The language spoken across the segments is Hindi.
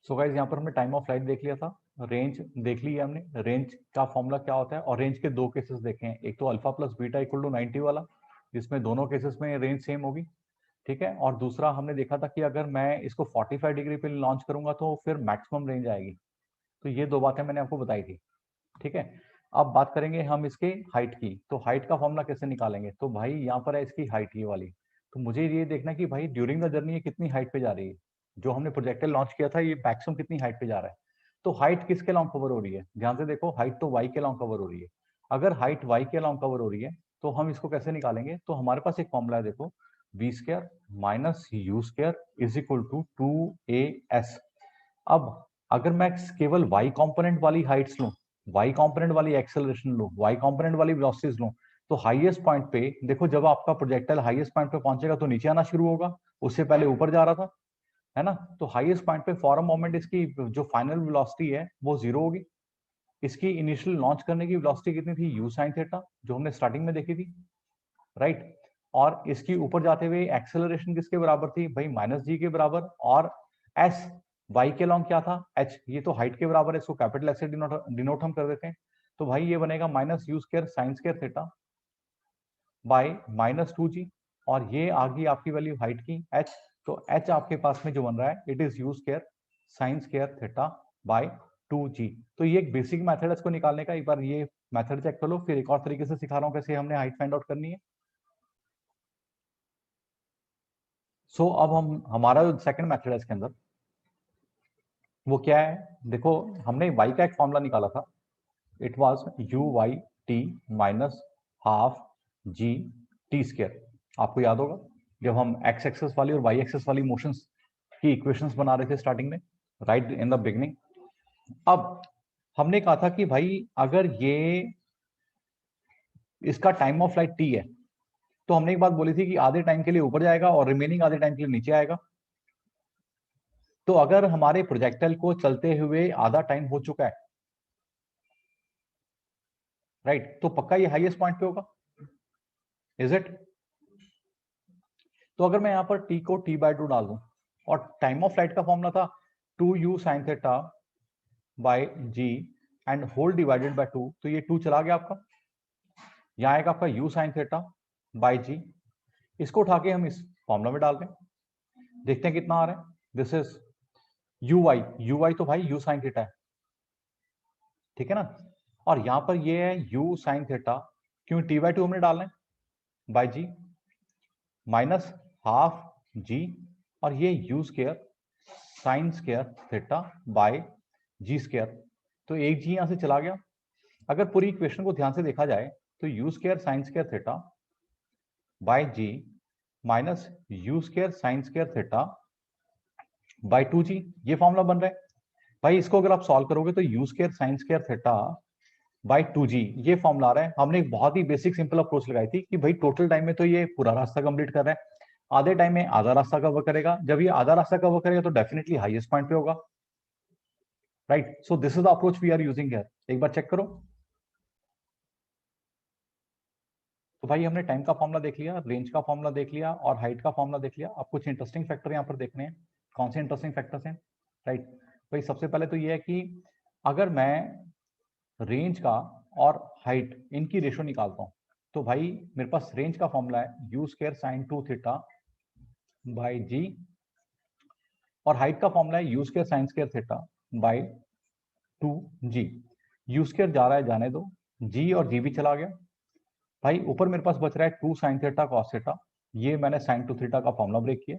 सो गाइस यहाँ पर हमने टाइम ऑफ फ्लाइट देख लिया था, रेंज देख ली है हमने, रेंज का फॉर्मूला क्या होता है, और रेंज के दो केसेस देखे हैं, एक तो alpha plus beta equal to 90 वाला, जिसमें दोनों केसेस में रेंज सेम होगी, ठीक है। और दूसरा हमने देखा था कि अगर मैं इसको 45 डिग्री पे लॉन्च करूंगा तो फिर मैक्सिमम रेंज आएगी। तो ये दो बातें मैंने आपको बताई थी, ठीक है। अब बात करेंगे हम इसके हाइट की, तो हाइट का फॉर्मूला कैसे निकालेंगे। तो भाई यहाँ पर है इसकी हाइट ये वाली, तो मुझे ये देखना कि भाई ड्यूरिंग द जर्नी ये कितनी हाइट पे जा रही है, जो हमने प्रोजेक्टाइल लॉन्च किया था ये मैक्सिमम कितनी हाइट पे जा रहा है। तो हाइट किसके लॉन्ग कवर हो रही है, ध्यान से देखो, हाइट तो वाई के लॉन्ग कवर हो रही है। अगर हाइट वाई के लॉन्ग कवर हो रही है तो हम इसको कैसे निकालेंगे, तो हमारे पास एक फॉर्मूला है, देखो, v square minus u square is equal to 2as। अब अगर मैं केवल y कंपोनेंट वाली हाइट्स लूं, y कंपोनेंट वाली एक्सेलरेशन लूं, y कंपोनेंट वाली वेलोसिटीज लूं, तो हाईएस्ट पॉइंट पे देखो, जब आपका प्रोजेक्टाइल हाईएस्ट पॉइंट पे पहुंचेगा तो नीचे आना शुरू होगा, उससे पहले ऊपर जा रहा था, है ना। तो हाईएस्ट पॉइंट पे फॉरम मोमेंट इसकी जो फाइनल वेलोसिटी है वो जीरो होगी। इसकी इनिशियल लॉन्च करने की वेलोसिटी कितनी थी, यू साइन थीटा, जो हमने स्टार्टिंग में देखी थी, राइट। और इसकी ऊपर जाते हुए एक्सेलरेशन किसके बराबर थी भाई, माइनस जी के बराबर, और एस वाई के लॉन्ग क्या था, एच, ये तो हाइट के बराबर है, इसको कैपिटल एच से डिनोट हम कर देते हैं। तो भाई ये बनेगा minus u square sine square theta bye minus 2g, और ये आ गई आपकी वैल्यू हाइट की h। तो h आपके पास में जो बन रहा है it is you square sine square theta by 2g। तो ये एक बेसिक मेथड है इसको निकालने का, एक बार ये मेथड चेक कर लो, फिर एक और तरीके से सिखा रहा हूँ कैसे हमने हाइट फाइंड आउट करनी है। सो अब हम हमारा जो सेकंड मेथड है इसके अंदर वो क्या है, देखो, हमने y का एक फॉर्मूला निकाला था, it was u y t minus half g t square, आपको याद होगा जब हम x एक्सेस वाली और y एक्सेस वाली मोशंस की इक्वेशंस बना रहे थे स्टार्टिंग में, राइट इन द बिगनिंग। अब हमने कहा था कि भाई अगर ये इसका टाइम ऑफ फ्लाइट t है, तो हमने एक बात बोली थी कि आधे टाइम के लिए ऊपर जाएगा और रिमेनिंग आधे टाइम के लिए नीचे आएगा। तो अगर हमारे प्रोजेक्टाइल को चलते हुए आधा टाइम हो चुका है, राइट, तो पक्का ये हाईएस्ट पॉइंट पे होगा, इज इट। तो अगर मैं यहां पर t को t/2 डाल दूं, और टाइम ऑफ फ्लाइट का फॉर्मूला था 2u sin theta by g and whole divided by 2, तो ये 2 चला गया आपका, यहाँ आएगा आपका u sin theta by g। इसको उठा के हम इस फॉर्मूला में डाल दें, देखते हैं कितना आ रहा है। दिस इज यू वाई तो भाई u sin थीटा है, ठीक है ना। और यहां पर ये है u sin थीटा, क्यों t/2 हमने डालना है, by g minus half g, और ये u square sine square theta by g square. तो एक जी यहां से चला गया। अगर पूरी इक्वेशन को ध्यान से देखा जाए तो u square sine square theta by g minus u square sine square theta by 2g, ये फॉर्मूला बन रहा है। भाई इसको अगर आप सॉल्व करोगे तो u square sine square theta by 2g, ये फॉर्मूला आ रहा है। हमने एक बहुत ही बेसिक सिंपल अप्रोच लगाई थी कि भाई टोटल टाइम में तो ये पूरा रास्ता कंप्लीट कर रहा है, आधे टाइम में आधा रास्ता कवर करेगा, जब ये आधा रास्ता कवर करेगा तो डेफिनेटली हाईएस्ट पॉइंट पे होगा, right. So this is the approach we are using here, एक बार चेक करो। तो भाई हमने टाइम का फॉर्मूला देख लिया, रेंज का फॉर्मूला देख लिया, और हाइट का फॉर्मूला देख लिया। अब कुछ इंटरेस्टिंग फैक्टर यहाँ पर देखने हैं, कौन से इंटरेस्टिंग फैक्टर्स हैं, राइट। भाई सबसे पहले तो ये है कि अगर मैं रेंज का और हाइट इनकी रेशो निकालता हूँ, तो भाई मेरे पास रेंज का फॉर्मूला है u square sine 2 theta by g, और हाइट का फॉर्मूला है u square sine square theta by 2g। U square जा रहा है जाने दो, जी और जी भी चला गया। भाई ऊपर मेरे पास बच रहा है 2 साइन थीटा कॉस थीटा, ये मैंने साइन 2 थीटा का फॉर्मूला ब्रेक किया।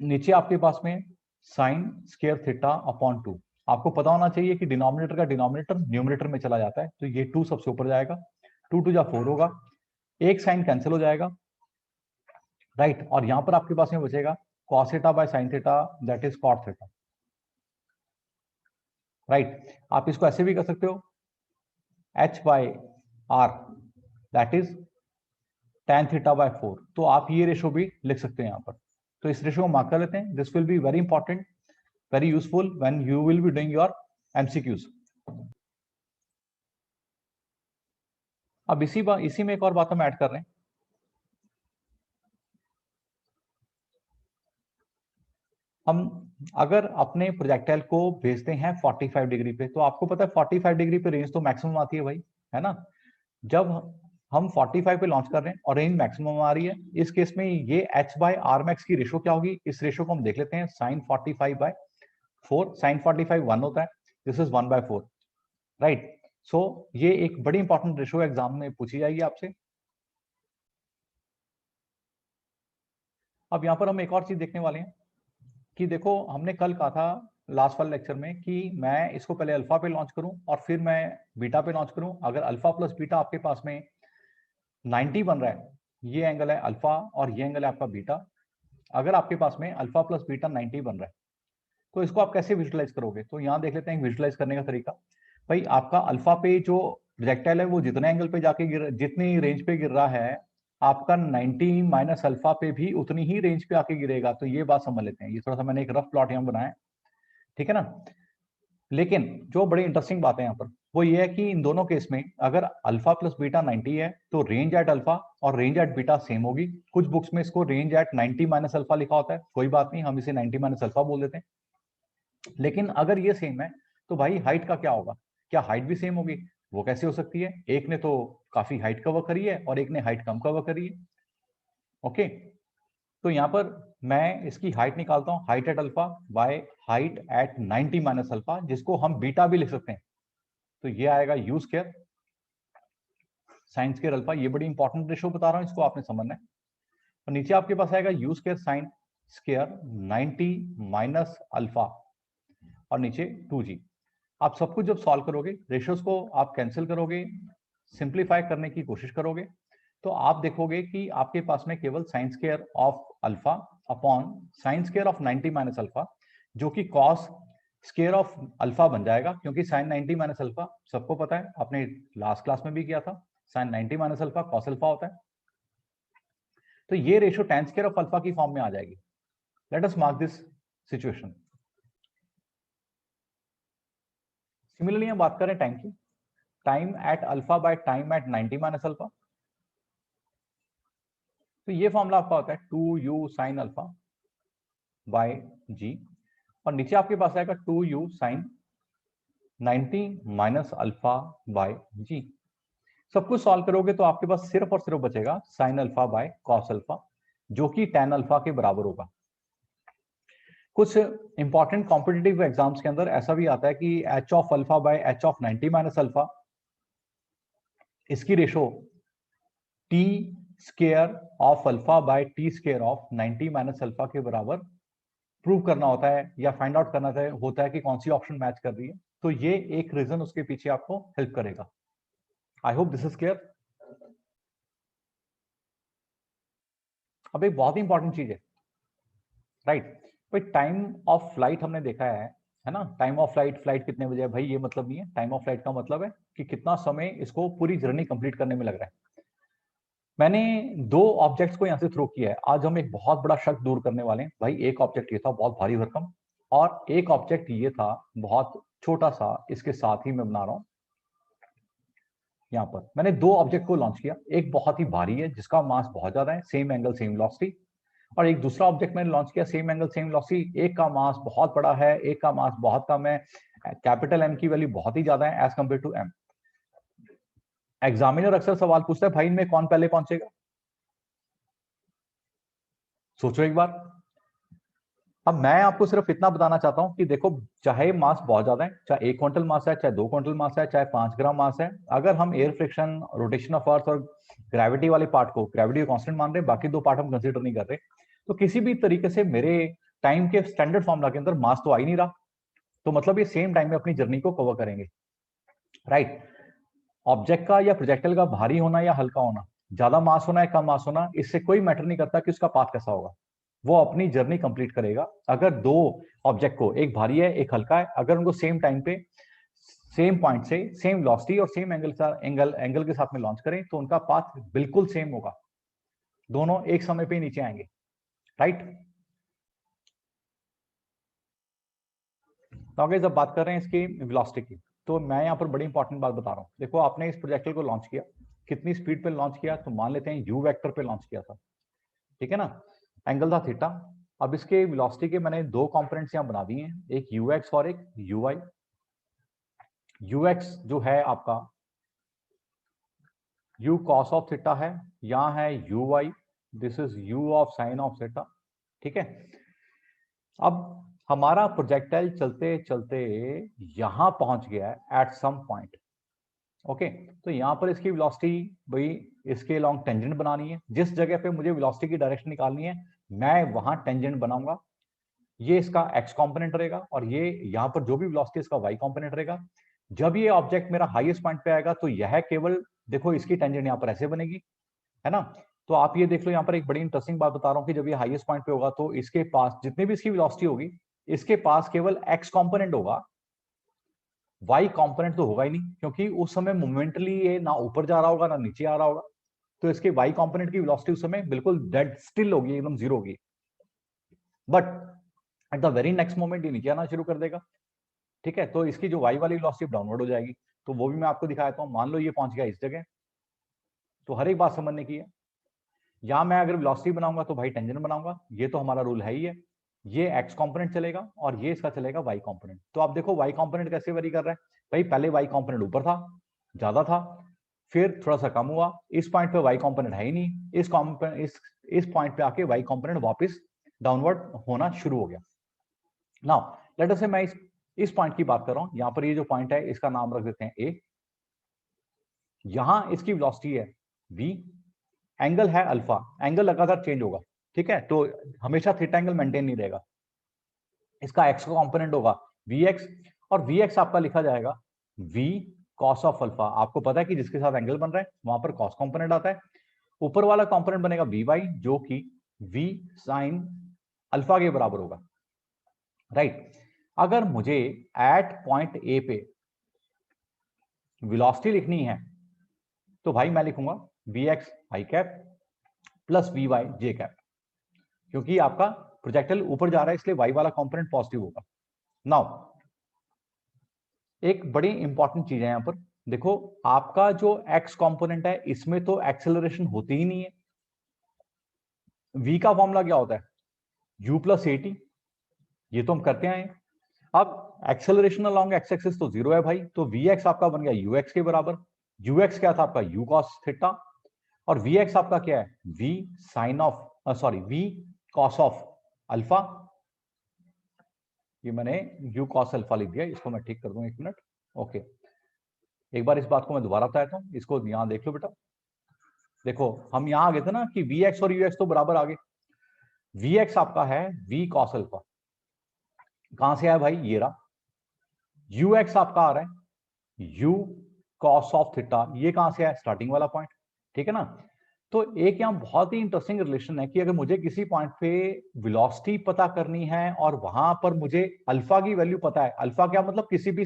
नीचे आपके पास में साइन स्क्वायर थीटा अपॉन 2, आपको पता होना चाहिए कि डिनोमिनेटर का डिनोमिनेटर न्यूमरेटर में चला जाता है, तो ये 2 सबसे ऊपर जाएगा, 2 2 जा 4 होगा, एक साइन कैंसिल हो जाएगा, राइट। और यहां पर आपके पास में बचेगा cos theta by sine theta, that is cot theta, right. आप इसको ऐसे भी कर सकते हो, h by r that is tan theta by 4, तो आप ये रेशो भी लिख सकते हैं यहाँ पर। तो इस रेशो को मार्क कर लेते हैं, this will be very important, very useful when you will be doing your MCQs. अब इसी में एक और बात हम ऐड कर रहे हैं, हम अगर अपने प्रोजेक्टाइल को भेजते हैं 45 डिग्री पे, तो आपको पता है 45 डिग्री पे रेंज तो मैक्सिमम आती है भाई, है ना। जब हम 45 पे लॉन्च कर रहे हैं और रेंज मैक्सिमम आ रही है, इस केस में ये h बाय आर मैक्स की रेशो क्या होगी, इस रेशो को हम देख लेते हैं, साइन 45 बाय 4, साइन 45 1 होता है, this is 1 bye 4, right. So ये एक बड़ी इंपॉर्टेंट रेशो एग्जाम में पूछी जाएगी आपसे। अब यहाँ पर हम एक और चीज देखने वाले हैं कि देखो, हमने कल कहा था लास्ट वाले लेक्चर में कि मैं इसको पहले अल्फा पे लॉन्च करूं और फिर मैं बीटा पे लॉन्च करूं। अगर अल्फा प्लस बीटा आपके पास में 90 बन रहा है, ये एंगल है अल्फा और ये एंगल है आपका बीटा, अगर आपके पास में अल्फा प्लस बीटा 90 बन रहा है, तो इसको आप कैसे विजुलाइज करोगे। तो यहाँ देख लेते हैं विजुलाइज करने का तरीका। भाई आपका अल्फा पे जो प्रोजेक्टाइल है वो जितने एंगल पे जाके गिर, जितनी रेंज पे गिर रहा है, आपका 90 माइनस अल्फा पे भी उतनी ही रेंज पे आके गिरेगा। तो ये बात समझ लेते हैं, ये थोड़ा सा मैंने एक रफ प्लॉट यहाँ बनाया, ठीक है ना। लेकिन जो बड़ी इंटरेस्टिंग बात है यहाँ पर वो ये है कि इन दोनों केस में अगर अल्फा प्लस बीटा 90 है, तो रेंज एट अल्फा और रेंज एट बीटा सेम होगी। कुछ बुक्स में इसको रेंज एट 90 माइनस अल्फा लिखा होता है, कोई बात नहीं, हम इसे 90 माइनस अल्फा बोल देते हैं। लेकिन अगर ये सेम है तो भाई हाइट का क्या होगा, क्या हाइट भी सेम होगी। वो कैसे हो सकती है, एक ने तो काफी हाइट कवर करी है और एक ने हाइट कम कवर करी है। ओके, तो यहाँ पर मैं इसकी हाइट निकालता हूँ, height at alpha by height at 90 minus alpha, जिसको हम बीटा भी लिख सकते हैं। तो ये आएगा you square sine square alpha. ये बड़ी इंपॉर्टेंट रेशो बता रहा हूँ, इसको आपने समझना है। और नीचे आपके पास आएगा you square sine square 90 minus alpha और नीचे 2g। आप सब कुछ जब सॉल्व करोगे, रेशियोज को आप कैंसिल करोगे, सिंप्लीफाई करने की कोशिश करोगे, तो आप देखोगे कि आपके पास में केवल sine square of alpha upon sine square of 90 minus alpha, जो कि कॉस स्क्वायर ऑफ अल्फा बन जाएगा, क्योंकि साइन 90 माइनस अल्फा सबको पता है, आपने लास्ट क्लास में भी किया था, sine 90 minus alpha cos alpha होता है। तो ये ratio tan square of alpha की फॉर्म में आ जाएगी। Let us mark this situation. Similarly हम बात करें टाइम की, time at alpha by time at 90 minus alpha, तो ये फॉर्मूला आपका होता है 2u sine alpha by g, और नीचे आपके पास आएगा 2u sine 90 minus alpha by g. सब कुछ सॉल्व करोगे तो आपके पास सिर्फ और सिर्फ बचेगा sine alpha by cos alpha, जो कि tan अल्फा के बराबर होगा। कुछ इंपॉर्टेंट कॉम्पिटिटिव एग्जाम्स के अंदर ऐसा भी आता है कि H of alpha by H of 90 minus alpha, इसकी ratio T square of alpha by T square of 90 minus alpha के बराबर प्रूव करना होता है, या फाइंड आउट करना होता है कि कौन सी ऑप्शन मैच कर रही है। तो ये एक रीजन उसके पीछे आपको हेल्प करेगा। I hope this is clear. अब एक बहुत ही इंपॉर्टेंट चीज है, राइट। भाई टाइम ऑफ फ्लाइट हमने देखा है ना, टाइम ऑफ फ्लाइट, फ्लाइट कितने बजे है भाई, ये मतलब नहीं है। टाइम ऑफ फ्लाइट का मतलब है कि कितना समय इसको पूरी जर्नी कंप्लीट करने में लग रहा है। मैंने दो ऑब्जेक्ट्स को यहाँ से थ्रो किया है। आज हम एक बहुत बड़ा शक दूर करने वाले हैं। भाई एक ऑब्जेक्ट ये था बहुत भारी भरकम, और एक ऑब्जेक्ट ये था बहुत छोटा सा, इसके साथ ही मैं बना रहा हूं। यहाँ पर मैंने दो ऑब्जेक्ट को लॉन्च किया, एक बहुत ही भारी है जिसका मास बहुत ज्यादा है, सेम एंगल सेम वेलोसिटी, और एक दूसरा ऑब्जेक्ट मैंने लॉन्च किया, सेम एंगल सेम वेलोसिटी, एक का मास बहुत बड़ा है, एक का मास बहुत कम है, कैपिटल एम की वैल्यू बहुत ही ज्यादा है as compare to m. Examiner अक्सर सवाल पूछता है भाई इनमें कौन पहले पहुंचेगा। सोचो एक बार। अब मैं आपको सिर्फ इतना बताना चाहता हूं कि देखो, चाहे मास बहुत ज्यादा है, चाहे 1 क्विंटल मास है, चाहे 2 क्विंटल मास है, चाहे 5 ग्राम मास है, अगर हम air friction, rotation of earth और ग्रेविटी वाले पार्ट को ग्रेविटी कांस्टेंट मान रहे हैं, बाकी दो पार्ट हम कंसीडर नहीं कर रहे, तो किसी भी तरीके से मेरे टाइम के स्टैंडर्ड फॉर्मूला के अंदर मास तो आ ही नहीं रहा। तो मतलब ये सेम टाइम में अपनी जर्नी को कवर करेंगे, राइट। ऑब्जेक्ट का या प्रोजेक्टाइल का भारी होना या हल्का होना, ज्यादा मास होना या कम मास होना, इससे कोई मैटर नहीं करता कि उसका पाथ कैसा होगा, वो अपनी जर्नी कंप्लीट करेगा। अगर दो ऑब्जेक्ट को, एक भारी है एक हल्का है, अगर उनको सेम टाइम पे सेम पॉइंट से सेम वेलोसिटी और सेम एंगल के साथ में लॉन्च करें, तो उनका पाथ बिल्कुल सेम होगा, दोनों एक समय पे नीचे आएंगे, राइट। तो आगे जब बात कर रहे हैं इसकी वेलोसिटी की, तो मैं यहाँ पर बड़ी इंपॉर्टेंट बात बता रहा हूँ। देखो आपने इस प्रोजेक्टाइल को लॉन्च किया, कितनी स्पीड पे लॉन्च किया, तो मान लेते हैं यू वेक्टर पे लॉन्च किया था, ठीक है ना। एंगल था थीटा, अब इसके वेलोसिटी के मैंने दो कंपोनेंट्स यहाँ बना दिए हैं, एक ux और एक uy। ux जो है आपका u cos ऑफ थीटा है, यहाँ है uy, this is u of sine of theta. ठीक है, अब हमारा प्रोजेक्टाइल चलते चलते यहां पहुंच गया है एट सम पॉइंट। ओके, तो यहां पर इसकी वेलोसिटी भाई इसके लॉन्ग टेंजेंट बनानी है, जिस जगह पे मुझे वेलोसिटी की डायरेक्शन निकालनी है मैं वहां टेंजेंट बनाऊंगा। ये इसका x कंपोनेंट रहेगा और ये यहाँ पर जो भी वेलोसिटी इसका y कंपोनेंट रहेगा। जब ये ऑब्जेक्ट मेरा हाईएस्ट पॉइंट पे आएगा तो यह केवल देखो इसकी टेंजेंट यहाँ पर ऐसे बनेगी, है ना। तो आप ये देख लो, यहाँ पर एक बड़ी इंटरेस्टिंग बात बता रहा हूँ कि जब ये हाईएस्ट पॉइंट पे होगा तो इसके पास जितनी भी इसकी वेलोसिटी होगी, इसके पास केवल x कंपोनेंट होगा, y कंपोनेंट तो होगा ही नहीं, क्योंकि उस समय मोमेंटली ये ना ऊपर जा रहा होगा ना नीचे आ रहा होगा। तो इसके y कंपोनेंट की वेलोसिटी उस समय बिल्कुल डेड स्टिल होगी, एकदम जीरो होगी। But at the very next moment ये नीचे आना शुरू कर देगा। ठीक है, तो इसकी जो y वाली वेलोसिटी डाउनवर्ड हो जाएगी। तो वो भी मैं आपको दिखा देता हूँ। मान लो ये पहुंच गया इस जगह, तो हर एक बात समझने की है। यहां मैं अगर वेलोसिटी बनाऊंगा तो भाई टेंजेंट बनाऊंगा, ये तो हमारा रूल है ही है। ये x कंपोनेंट चलेगा और ये इसका चलेगा y कंपोनेंट। तो आप देखो y कंपोनेंट कैसे वेरी कर रहा है भाई, पहले y कंपोनेंट ऊपर था, ज्यादा था, फिर थोड़ा सा कम हुआ, इस पॉइंट पे y कंपोनेंट है ही नहीं, इस पॉइंट पे आके y कंपोनेंट वापस डाउनवर्ड होना शुरू हो गया। नाउ लेट अस से मैं इस पॉइंट की बात कर रहा हूं। यहां पर ये जो पॉइंट है इसका नाम रख देते हैं a। यहां इसकी वेलोसिटी है v, एंगल है अल्फा, एंगल लगातार चेंज होगा। ठीक है, तो हमेशा थीटा एंगल मेंटेन नहीं रहेगा। इसका x का कंपोनेंट होगा vx, और vx आपका लिखा जाएगा v cos ऑफ अल्फा। आपको पता है कि जिसके साथ एंगल बन रहा है वहां पर cos कंपोनेंट आता है। ऊपर वाला कंपोनेंट बनेगा vy, जो कि v sin अल्फा के बराबर होगा। राइट, अगर मुझे एट पॉइंट ए पे वेलोसिटी लिखनी है तो भाई मैं लिखूंगा vx i cap plus vy j cap, क्योंकि आपका प्रोजेक्टाइल ऊपर जा रहा है इसलिए y वाला कंपोनेंट पॉजिटिव होगा। नाउ एक बड़ी इंपॉर्टेंट चीज है यहां पर, देखो आपका जो x कंपोनेंट है इसमें तो एक्सेलरेशन होती ही नहीं है। v का फॉर्मूला क्या होता है, u प्लस ए टी, ये तो हम करते आए हैं। अब एक्सेलरेशन अलोंग एक्स एक्सिस तो जीरो है भाई, तो vx आपका बन गया ux के बराबर। ux क्या था आपका u cos थीटा, और vx आपका क्या है v sine of v cos of alpha. ये मैंने u cos अल्फा लिख दिया, इसको मैं ठीक कर दूं, एक मिनट। ओके, एक बार इस बात को मैं दोबारा बताता हूं, इसको यहां देख लो बेटा। देखो हम यहां आ गए थे ना कि vx और ux तो बराबर आ गए। vx आपका है v cos अल्फा, कहां से आया भाई, ये रहा। ux आपका आ रहा है u cos ऑफ थीटा, ये कहां से आया, स्टार्टिंग वाला पॉइंट। ठीक है ना। तो एक यहाँ बहुत ही इंटरेस्टिंग रिलेशन है कि अगर मुझे किसी पॉइंट पे वेलोसिटी पता करनी है और वहां पर मुझे अल्फा की वैल्यू पता है, अल्फा क्या मतलब किसी भी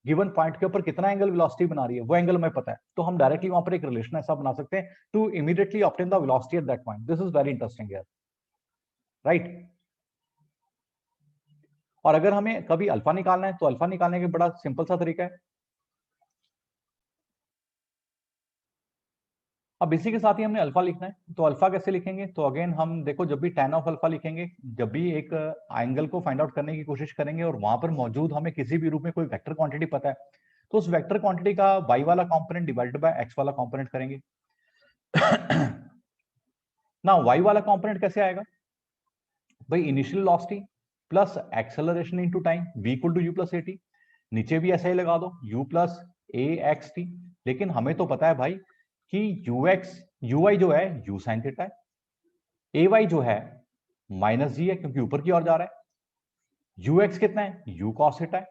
गिवन पॉइंट के ऊपर कितना एंगल वेलोसिटी बना रही है वो एंगल हमें पता है, तो हम डायरेक्टली वहां पर एक रिलेशन ऐसा बना सकते हैं to immediately obtain the velocity at that point. This is very interesting यार, राइट। और अगर हमें कभी अल्फा निकालना है तो अल्फा निकालने का बड़ा सिंपल सा तरीका है। अब इसी के साथ ही हमने अल्फा लिखना है, तो अल्फा कैसे लिखेंगे, तो अगेन हम देखो जब भी tan ऑफ अल्फा लिखेंगे, जब भी एक एंगल को फाइंड आउट करने की कोशिश करेंगे और वहां पर मौजूद हमें किसी भी रूप में कोई वेक्टर क्वांटिटी पता है, तो उस वेक्टर क्वांटिटी का y वाला कंपोनेंट डिवाइडेड बाय x वाला कंपोनेंट करेंगे। ना y वाला कंपोनेंट कैसे आएगा भाई, initial velocity plus acceleration into time v equal to u plus a t. नीचे भी ऐसा ही लगा दो u plus a x t, लेकिन हमें तो पता है भाई कि ui जो है u साइन थीटा है, ay जो है माइनस जी है क्योंकि ऊपर की ओर जा रहा है, ux कितना है u cos थीटा है,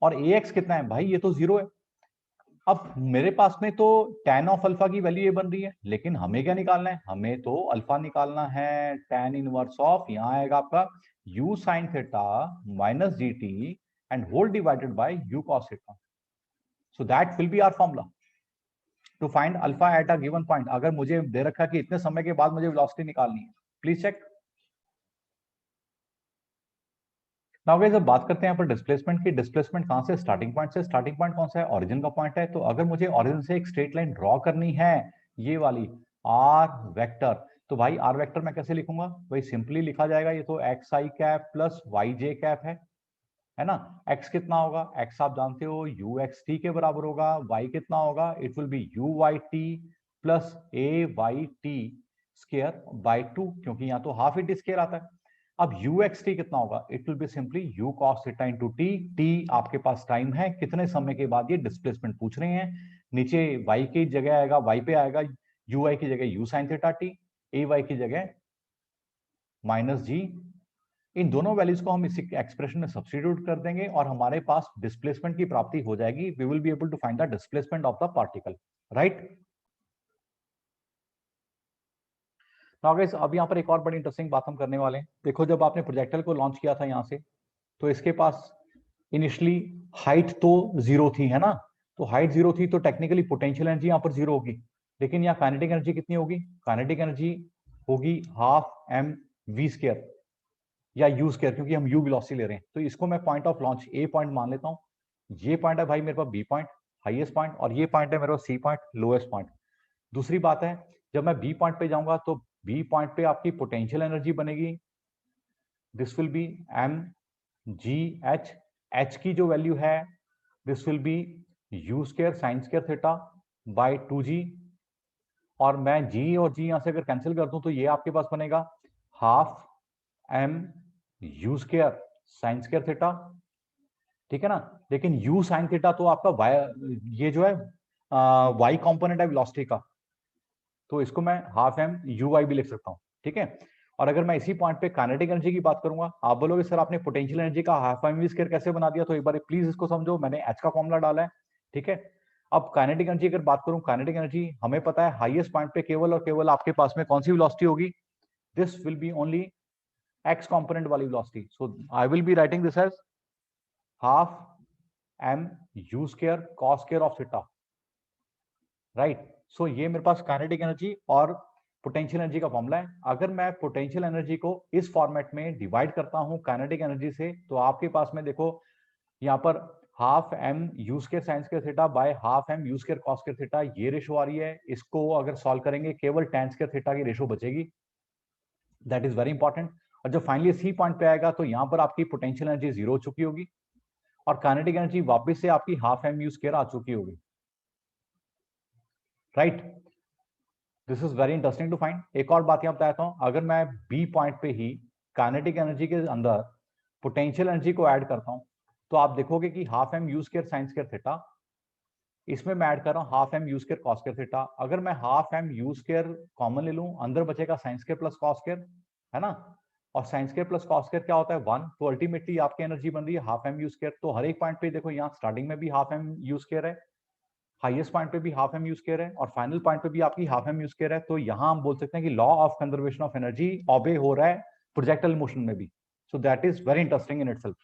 और ax कितना है भाई, ये तो जीरो है। अब मेरे पास में तो tan ऑफ अल्फा की वैल्यू ये बन रही है, लेकिन हमें क्या निकालना है, हमें तो अल्फा निकालना है। tan इनवर्स ऑफ यहाँ आएगा आपका u sine theta minus g t and whole divided by u cos theta. So that will be our formula to find alpha at a given point. अगर मुझे दे रखा है कि इतने समय के बाद मुझे वेलोसिटी निकालनी है, प्लीज चेक। नाउ गाइस अब बात करते हैं यहाँ पर डिस्प्लेसमेंट की। डिस्प्लेसमेंट कहां से, स्टार्टिंग पॉइंट से। स्टार्टिंग पॉइंट कौन सा है, ओरिजिन का पॉइंट है। तो अगर मुझे ओरिजिन से एक स्ट्रेट लाइन ड्रॉ करनी है, ये वाली आर वेक्टर, तो भाई आर वेक्टर मैं कैसे लिखूंगा, भाई सिंपली लिखा जाएगा, ये तो एक्स आई कैप प्लस वाई जे कैप है ना। x कितना होगा, x आप जानते हो यू एक्स टी के बराबर होगा, y कितना होगा, it will be u y t plus a y t square by 2, क्योंकि यहाँ तो हाफ इट स्केयर आता है। अब यू एक्स टी कितना होगा, it will be simply you cos theta into T. T आपके पास टाइम है, कितने समय के बाद ये डिस्प्लेसमेंट पूछ रहे हैं। नीचे y की जगह आएगा, y पे आएगा यू वाई की जगह u sine theta t, a y की जगह माइनस जी। इन दोनों वैल्यूज को हम इस एक्सप्रेशन में सब्स्टिट्यूट कर देंगे और हमारे पास डिस्प्लेसमेंट की प्राप्ति हो जाएगी। We will be able to find the displacement of the particle, right. Now guys, अब यहाँ पर एक और बड़ी इंटरेस्टिंग बात हम करने वाले हैं। देखो, जब आपने प्रोजेक्टाइल को लॉन्च किया था यहाँ से, तो इसके पास इनिशियली हाइट तो जीरो थी, है ना। तो हाइट जीरो थी तो टेक्निकली पोटेंशियल एनर्जी यहाँ पर जीरो होगी, लेकिन यहाँ काइनेटिक एनर्जी कितनी होगी, काइनेटिक एनर्जी होगी हाफ एम वी स्क्वायर या यू स्क्वायर, क्योंकि हम यू वेलोसिटी ले रहे हैं। तो इसको मैं point of launch a point मान लेता हूँ। ये पॉइंट है भाई मेरे पास बी पॉइंट, हाईएस्ट पॉइंट, और ये पॉइंट है मेरे पास सी पॉइंट, लोएस्ट पॉइंट। दूसरी बात है, जब मैं बी पॉइंट पे जाऊंगा तो बी पॉइंट पे आपकी पोटेंशियल एनर्जी बनेगी, this will be m g h. H की जो वैल्यू है this will be u square sine square theta by 2g। और मैं g और g यहां से अगर कैंसिल कर दूं तो ये आपके पास बनेगा half m u square sine square theta, ठीक है ना। लेकिन यू साइन थीटा तो आपका y, ये जो है y कंपोनेंट है वेलोसिटी का, तो इसको मैं हाफ एम यू वाई भी लिख सकता हूँ, ठीक है। और अगर मैं इसी पॉइंट पे काइनेटिक एनर्जी की बात करूंगा, आप बोलोगे सर आपने पोटेंशियल एनर्जी का हाफ एम वी स्क्वायर कैसे बना दिया, तो एक बार प्लीज इसको समझो, मैंने एच का फॉर्मूला डाला है, ठीक है। अब काइनेटिक एनर्जी अगर बात करूं, काइनेटिक एनर्जी हमें पता है हाईएस्ट पॉइंट पे केवल और केवल आपके पास में कौन सी वेलोसिटी होगी, this will be only x component वाली velocity. So I will be writing this as half m u square cos square of theta, right. So ये मेरे पास काइनेटिक एनर्जी और पोटेंशियल एनर्जी का फॉर्मूला है। अगर मैं पोटेंशियल एनर्जी को इस फॉर्मेट में डिवाइड करता हूं काइनेटिक एनर्जी से, तो आपके पास में देखो यहाँ पर half m u square sine square theta by half m u square cos square theta, ये रेशो आ रही है। इसको अगर सॉल्व करेंगे केवल tan स्क्वायर थीटा की रेशो बचेगी, दैट इज वेरी इंपॉर्टेंट। और जब फाइनली सी पॉइंट पे आएगा तो यहाँ पर आपकी पोटेंशियल एनर्जी जीरो हो चुकी होगी और काइनेटिक एनर्जी वापस से आपकी हाफ एम यू स्क्वायर आ चुकी होगी, right. This is very interesting to find. एक और बात यहाँ बताता हूँ, अगर मैं बी पॉइंट पे ही काइनेटिक एनर्जी के अंदर पोटेंशियल एनर्जी को ऐड करता हूँ, तो आप देखोगे कि half m u square sine square theta, इसमें मैं ऐड कर रहा हूँ half m u square cos square theta. अगर मैं half m u square common ले लूँ, अंदर बचेगा sine square plus cos square, है ना। और sine square plus cos square क्या होता है, 1। तो अल्टीमेटली आपकी एनर्जी बन रही है हाफ एम यू स्क्वायर। तो हर एक पॉइंट पे देखो, यहाँ स्टार्टिंग में भी हाफ एम यू स्क्वायर है, हाईएस्ट पॉइंट पे भी हाफ एम यू स्क्वायर है, और फाइनल पॉइंट पे भी आपकी हाफ एम यू स्क्वायर है। तो यहाँ हम बोल सकते हैं कि law of conservation of energy obey हो रहा है प्रोजेक्टाइल मोशन में भी। So that is very interesting in itself.